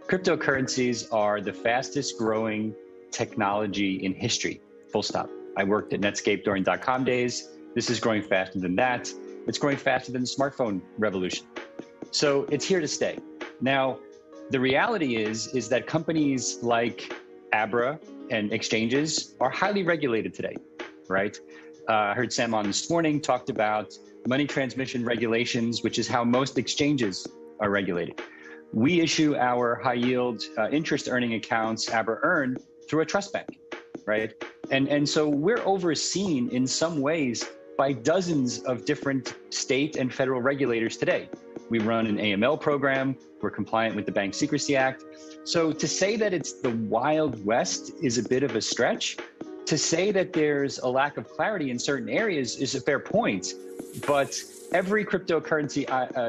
Cryptocurrencies are the fastest growing technology in history, full stop. I worked at Netscape during .com days. This is growing faster than that. It's growing faster than the smartphone revolution. So it's here to stay. Now, the reality is that companies like Abra and exchanges are highly regulated today, right? I heard Sam on this morning talked about money transmission regulations, which is how most exchanges are regulated. We issue our high yield interest earning accounts, Abra Earn, through a trust bank, right? And so we're overseen in some ways by dozens of different state and federal regulators today. We run an AML program, we're compliant with the Bank Secrecy Act. So to say that it's the Wild West is a bit of a stretch. To say that there's a lack of clarity in certain areas is a fair point, but every cryptocurrency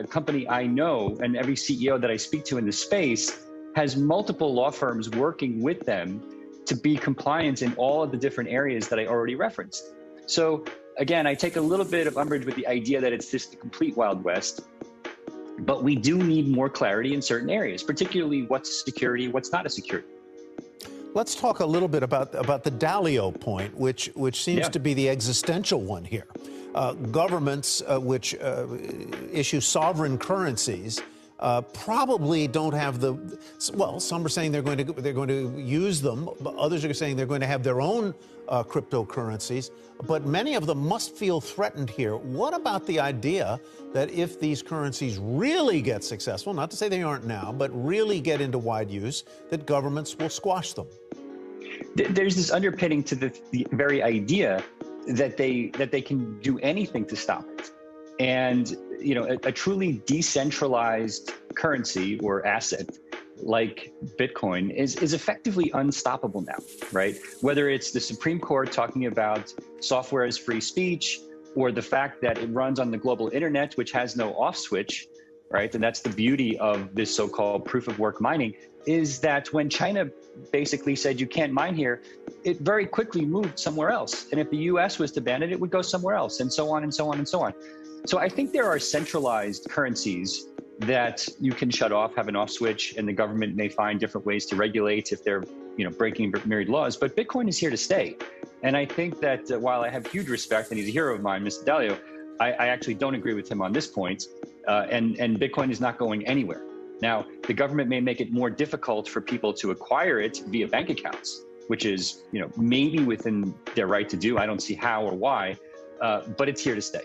company I know and every CEO that I speak to in the space has multiple law firms working with them to be compliant in all of the different areas that I already referenced. So again, I take a little bit of umbrage with the idea that it's just the complete Wild West, but we do need more clarity in certain areas, particularly what's security, what's not a security. Let's talk a little bit about the Dalio point, which seems to be the existential one here. Governments which issue sovereign currencies probably don't have the, well, some are saying they're going to use them, but others are saying they're going to have their own cryptocurrencies, but many of them must feel threatened here. What about the idea that if these currencies really get successful, not to say they aren't now, but really get into wide use, that governments will squash them? There's this underpinning to the very idea that they can do anything to stop it. And you know, a truly decentralized currency or asset like Bitcoin is effectively unstoppable now, right? Whether it's the Supreme Court talking about software as free speech, or the fact that it runs on the global internet, which has no off switch, right? And that's the beauty of this so-called proof of work mining, is that when China basically said you can't mine here, it very quickly moved somewhere else. And if the US was to ban it, it would go somewhere else, and so on and so on and so on. So I think there are centralized currencies that you can shut off, have an off switch, and the government may find different ways to regulate if they're, you know, breaking myriad laws. But Bitcoin is here to stay. And I think that while I have huge respect, and he's a hero of mine, Mr. Dalio, I actually don't agree with him on this point. And Bitcoin is not going anywhere. Now, the government may make it more difficult for people to acquire it via bank accounts, which is, you know, maybe within their right to do. I don't see how or why, but it's here to stay.